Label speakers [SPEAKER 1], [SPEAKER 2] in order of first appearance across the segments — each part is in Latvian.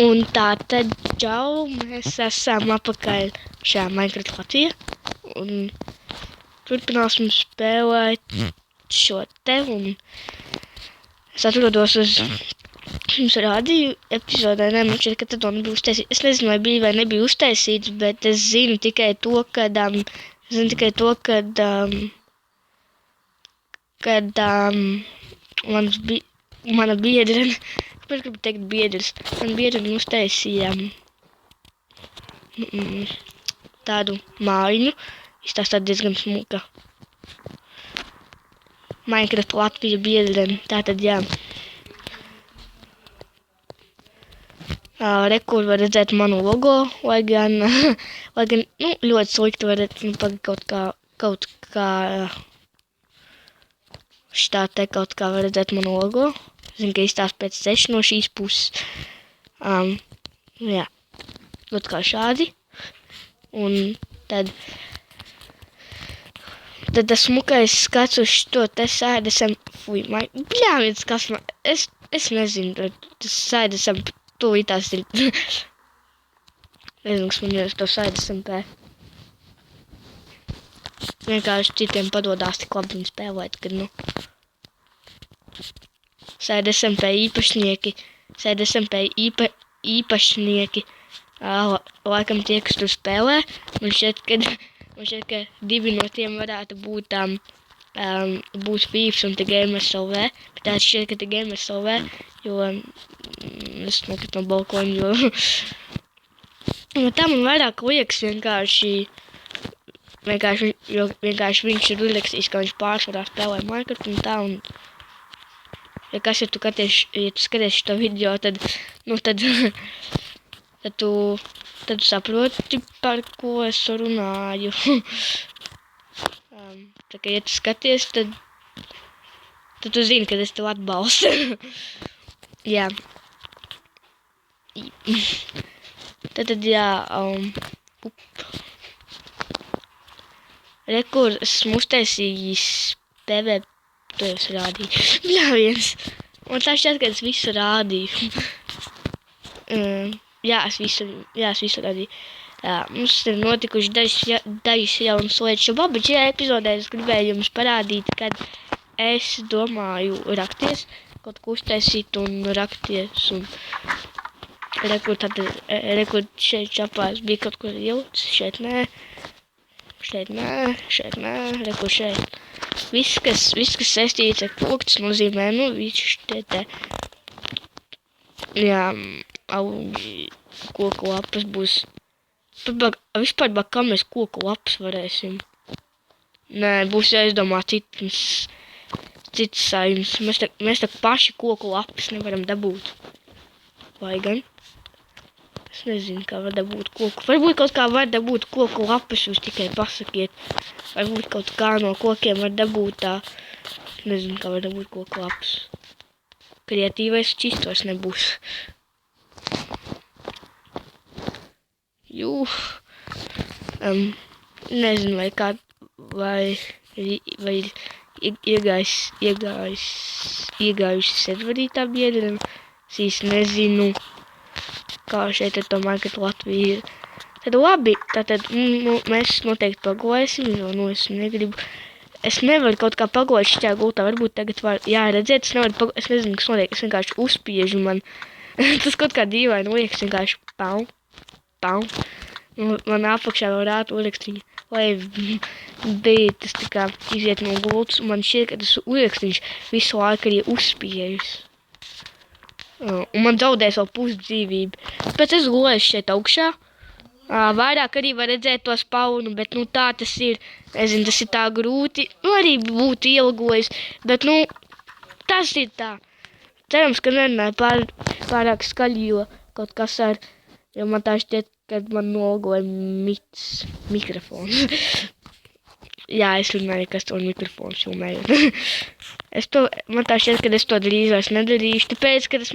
[SPEAKER 1] Un tā tad čau, mēs esam apakaļ šajā Minecraft Latvijā. Un turpināsim spēlēt šo te. Un es atrodos uz jums rādīju epizodē, man šķiet, ka tad to nebija uztaisīts. Es nezinu, vai bija vai nebija uztaisīts, bet es zinu tikai to, kad mana biedra, es gribu teikt biedrs, man biedra uztaisīja tādu mājiņu, izstāstāt diezgan smuka. Minecraft Latvija biedra, tātad jā. Rekur var redzēt manu logo, lai gan ļoti slikti var redzēt, kaut kā šitā te kaut kā var redzēt manu logo. Zinu, ka izstāst pēc 6 no šīs puses. Jā, kaut kā šādi. Un tad tas smukais skats uz to te sēdesam, bļāviens, kas man, es nezinu, tas sēdesam, tūlītās ir, nezinu, kas man ir uz to sēdesam pē. Vienkārši citiem padodās tik labi viņi spēlēt, kad, sēdesam pie īpašnieki, laikam tie, kas tur spēlē, man šķiet, ka 2 no tiem varētu būt Vīvs un The Gamers LV, bet tā šķiet, ka The Gamers LV, jo es nokritu no balkoņa, jo tā man vairāk liekas vienkārši viņš ir uzrakstījis, ka viņš pārsvarā spēlē Minecraft un tā, un ja kas, ja tu skaties šo video, tad tu saproti, par ko es runāju. Tā kā, ja tu skaties, tad tu zini, ka es tev atbalstu. Jā. Tad jā, rekur esmu uztaisījis PvP, to jau es rādīju. Bļāviens! Un tā šķiet, ka es visu rādīju. Jā, es visu rādīju. Mums ir notikuši dažas jaunas lietas šobā, bet šajā epizodē es gribēju jums parādīt, kad es domāju rakties, kaut ko uztaisīt un rakties. Un rekur šeit čapās bija kaut ko ielicis, šeit nē, rekur šeit. Viss, kas saistīts ar koku, tas nozīmē, viss te. Jā, augi, koku lapas būs. Vispār, kā mēs koku lapas varēsim? Nē, būs jāizdomā cits saimnes. Mēs tā paši koku lapas nevaram dabūt. Vai gan? Es nezinu, kā var dabūt koku. Varbūt kaut kā var dabūt koku lapas, jūs tikai pasakiet. Varbūt kaut kā no kokiem var dabūt tā. Es nezinu, kā var dabūt koku lapas. Kreatīvais čistos nebūs. Nezinu, vai iegājuši serverī tā biedra. Es nezinu, kā šeit ar to Minecraft Latviju ir. Tad labi, tātad mēs noteikti pagulēsim, jo, es negribu. Es nevaru kaut kā pagulēt šitā gultā, varbūt tagad var, jā, redzēt, es nezinu, kas notiek, es vienkārši uzspiežu man. Tas kaut kā dīvaini liekas, vienkārši pau. Man apakšā vēl rāta urakstīņa, lai bija tas tā kā iziet no gultas, un man šķiet, ka tas urakstīņš visu laiku arī uzspiežas. Un man zaudēs vēl pusdzīvību. Pēc es gulēšu šeit augšā. Vairāk arī var redzēt to spaunu, bet, tā tas ir. Nezinu, tas ir tā grūti. Arī būtu ielgojis, bet, tas ir tā. Cerams, ka nerunāju pārāk skaļi, jo kaut kas jo man tā šķiet, kad man nolgoja mikrofons. Jā, es runāju, kas to mikrofons filmējot. Man tā šķiet, ka es to drīzāk nedarīšu, tāpēc, ka es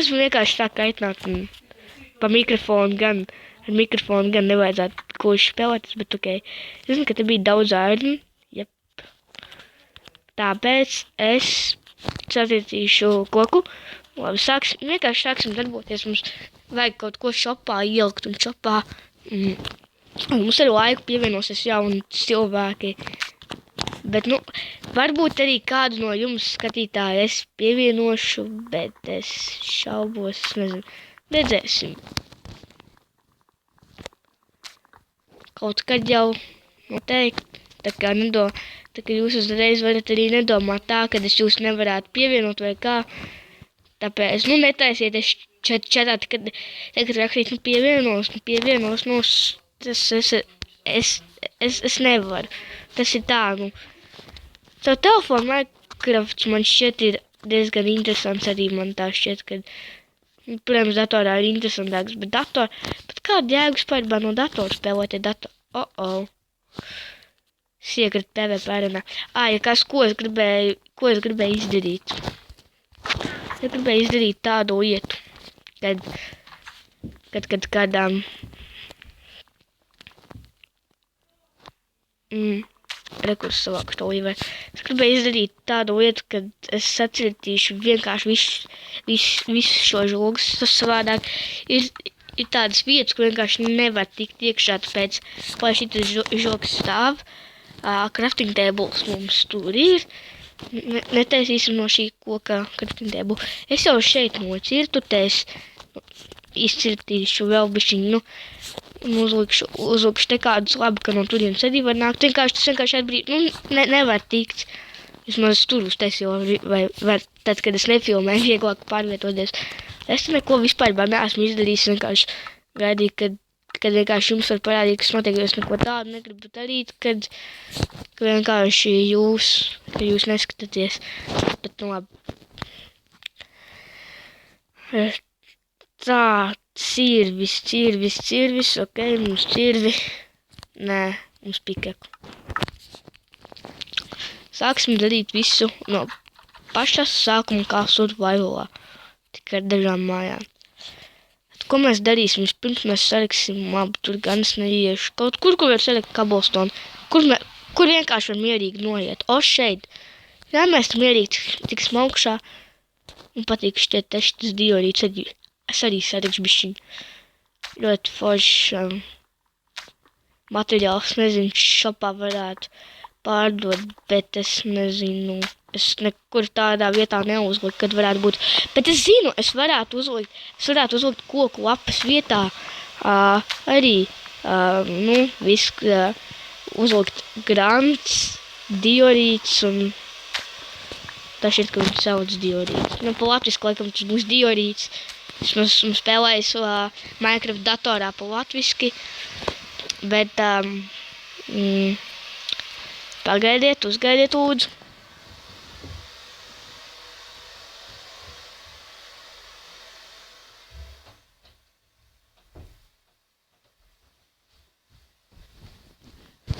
[SPEAKER 1] vienkārši tā kaitināt pa mikrofonu gan. Ar mikrofonu gan nevajadzētu koši spēlētas, bet ok. Es zinu, ka te bija daudz ārņu. Jep. Tāpēc es satīcīšu koku Labi, vienkārši sāksim darboties. Mums vajag kaut ko šopā ielikt un šopā. Mums ar laiku pievienosies jauni cilvēki. Bet, varbūt arī kādu no jums skatītāju es pievienošu, bet es šaubos, nezinu. Redzēsim. Kaut kad jau noteikti. Tā kā jūs uzreiz varat arī nedomāt tā, ka es jūs nevarētu pievienot vai kā. Tāpēc, netaisieties čatā, kad rakstīt, pievienos, es nevaru. Tas ir tā, Savu telefonu Minecrafts man šķiet ir diezgan interesants arī man tā šķiet, ka, protams, datorā ir interesantāks, bet kāda jēga vispār no datora spēlēt datorā? Es iekratu PvP arēnā. Ja ko es gribēju izdarīt? Es gribēju izdarīt tādu lietu, kad kādām rekursu savāku to līvē. Es gribēju izdarīt tādu lietu, kad es sacirtīšu vienkārši visu šo žogus. Tas savādāk ir tādas vietas, kur vienkārši nevar tikt iekšā, tāpēc, lai šitas žogs stāv, crafting tables mums tur ir. Netaisīsim no šī koka crafting table. Es jau šeit nocirtu, te es izcirtīšu vēl bišķiņu, uzlikšu te kādus labi, ka no turienes arī var nākt. Tas vienkārši atbrīd, nevar tikt. Vismaz tur uztaisīju, vai tad, kad es nefilmēju, vieglāk pārvietoties. Es neko vispār neesmu izdarījis, vienkārši gaidīju, kad vienkārši jums var parādīt, kas notiek, jo es neko tādu negribu darīt, kad vienkārši jūs neskatāties. Bet, labi. Tā, cirvis, ok, mums cirvi. Nē, mums pikeku. Sāksim darīt visu no pašas sākuma kā survivalā. Tikai ar dažām mājām. Ko mēs darīsim? Vispirms mēs saliksim, labi, tur gan es neiešu. Kaut kur var salikt cobblestone. Kur vienkārši var mierīgi noiet. Šeit. Jā, mēs tam mierīgi tiksim augšā. Man patīk šķiet tas diorīts. Es arī salikšu bišķiņu. Ļoti foršs materiāls. Nezinu, šopā varētu pārdot, bet es nezinu. Es nekur tādā vietā neuzliku, kad varētu būt. Bet es zinu, es varētu uzlikt koku lapas vietā. Arī, uzlikt grants, diorīts un tā šķiet, ka viņš sauc diorīts. Pa latviski, laikam, tas būs diorīts. Es esmu spēlējis Minecraft datorā pa latviski, bet pagaidiet, uzgaidiet lūdzu.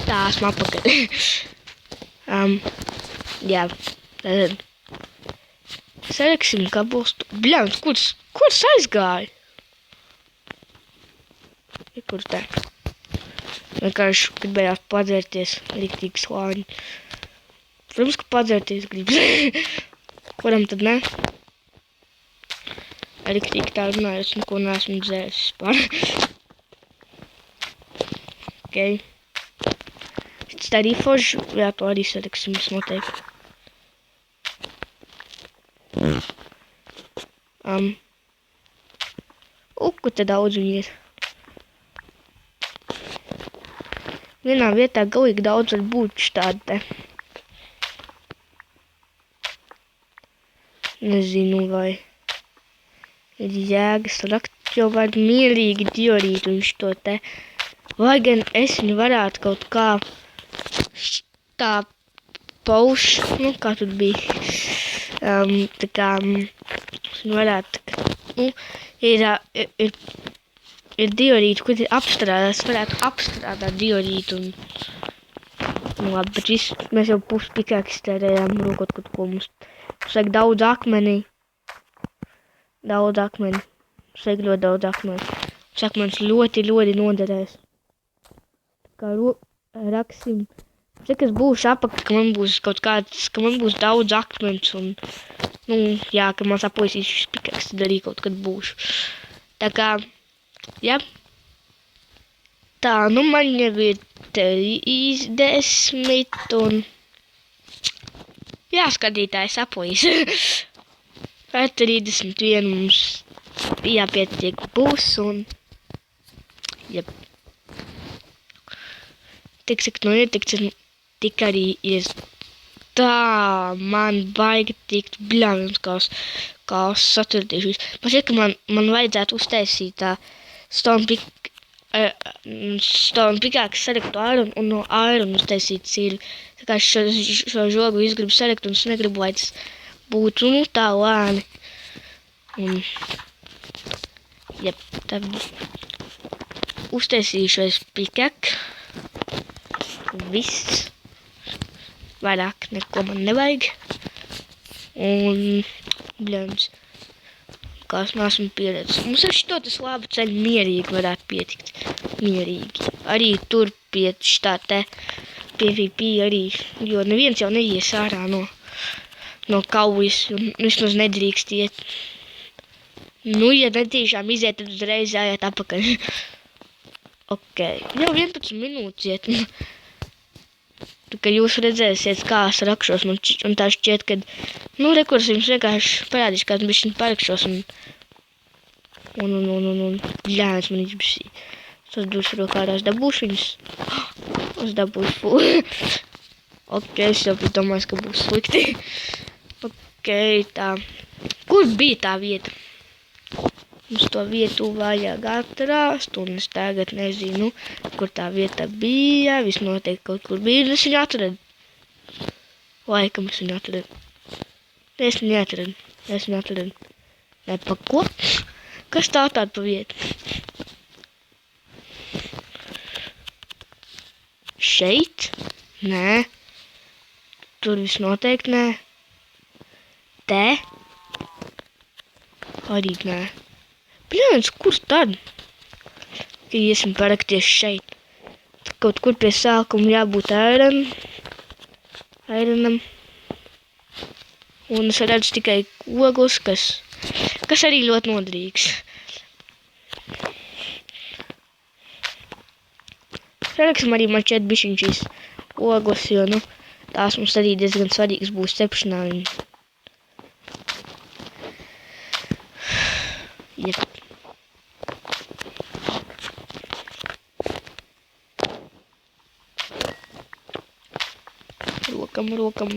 [SPEAKER 1] Tā, esmu apakaļ. Jā, tad saliksim kabostu. Bļauns, kurs aizgāja? Kur te? Vienkārši gribējās padzērties riktīgi slāņi. Protams, ka padzērties gribas. Kuram tad ne? Riktīgi tā runāju, es neko neesmu dzēris par. Ok. Tā arī forši, jā, to arī saliksim, es noteikti. Ko te daudz viņi ir. Vienā vietā galīgi daudz var būt štādi te. Nezinu, vai ir jēgas rakt, jo var mierīgi diorīt viņš to te. Vai gan es viņu varētu kaut kā tā pauš, kā tur bija, tā kā, varētu, ir diorīti, kur ir apstrādāts, varētu apstrādāt diorītu labi, bet mēs jau puspikāk iztērējām rokot kaut ko mums vajag daudz akmenī, mums vajag ļoti daudz akmenī, akmenis ļoti noderēs, kā raksim, cik es būšu apakaļ, ka man būs kaut kāds, ka man būs daudz akmens un Nu, jā, ka man sapuisīs šis pikaks, tad arī kaut kad būšu. Tā kā, jā. Tā, nu man jau ir 30 un... Jā, skatītāji sapuis. Ar 31 mums jāpietiek būs un... Jā. Tik nu ir, tik arī ir. Tā, man baigi tikt bļāviens, kā saturtīšos. Man šķiet, ka man vajadzētu uztaisīt tā Stone Pickaxe saliktu iron un no iron uztaisīt sīri. Tā kā šo žogu es gribu salikt un es negribu, lai tas būtu, nu, tā lēni. Un, jeb, tad uztaisīšos Pickaxe. Viss. Vairāk neko man nevajag. Un, bļams, kā es neesmu pieredzis. Mums ar šito tas labi ceļu mierīgi varētu pietikt. Mierīgi. Arī tur pie šitā te PvP arī, jo neviens jau neies ārā no kaujas, un vismaz nedrīkst iet. Nu, ja netīšām iziet, tad uzreiz jāiet apakaļ. Ok, jau 11 minūtes iet. Tā kā jūs redzēsiet, kā es rakšos, un tā šķiet, ka, nu, rekurs jums vienkārši parādīs, kā es bišķiņ parakšos, un bļāvis man izbisī. Tas būs rokā, es dabūšu viņus. Es dabūšu fū. Ok, es jau domāju, ka būs slikti. Ok, tā. Kur bija tā vieta? Mums to vietu vajag atrast, un es tagad nezinu, kur tā vieta bija. Viss noteikti kaut kur bija, un es viņu atradu. Laikam es viņu atradu. Es viņu atradu. Ne, pa ko? Kas tā tāda pa vietu? Šeit? Nē. Tur viss noteikti nē. Te? Arī nē. Bļāns, kur tad? Ja iesim parakties šeit. Kaut kur pie sākuma jābūt ironam. Un es redzu tikai ogles, kas arī ļoti noderīgs. Saraksim arī man šķiet bišķiņ šīs ogles, jo, nu, tās mums arī diezgan svarīgas būs cepšanā. Jep. Rokam.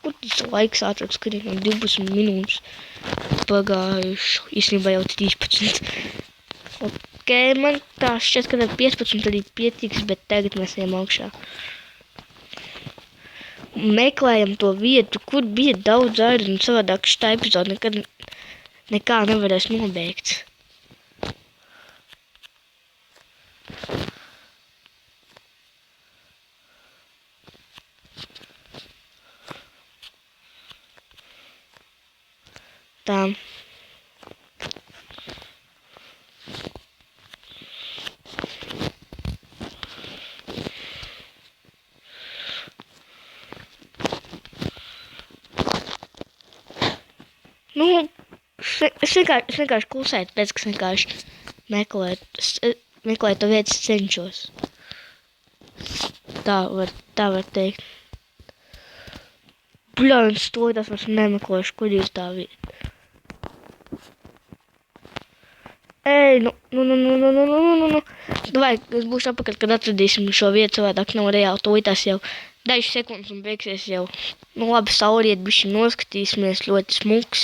[SPEAKER 1] Kur tas laiks ātrāk skrien? 12 minūtes pagājuši. Īstenībā jau 13. Ok, man tā šķiet, ka 15 arī pietiks, bet tagad mēs ejam augšā. Meklējam to vietu, kur bija daudz iron, un savādāk šitā epizode nekā nevarēs nobeigt. Tā. Nu, es vienkārši klusētu, pēc, ka es vienkārši meklēju to vietas cenšos. Tā var teikt. Bļāns, to tas vairs nemeklēšu, kur ir tā vieta. Ej, nu. Vai, es būšu apakaļ, kad atradīsim šo vietu, savādāk nav reāli to itās jau dažas sekundes un beigsies jau. Nu labi, sauriet bišķi noskatīsimies, ļoti smuks.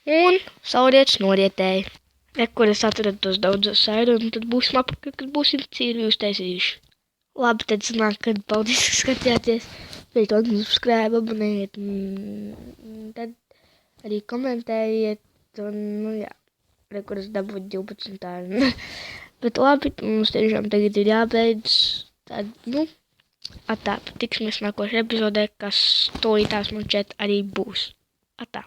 [SPEAKER 1] Un saurietis norietēja. Kur es atradu tos daudzos iron, tad būsim apakaļ, kad būsim cīri uztaisījuši. Labi, tad sanāk, kad paldies, ka skatījāties. Pēc to subscribe, abonējiet, tad arī komentējiet, un, nu jā. Kur es dabūju 12 iron. Bet labi, mums tiešām tagad ir jābeidz. Tad, nu, atā, tiksimies nākošajā epizodē, kas to itās man šķiet arī būs. Atā.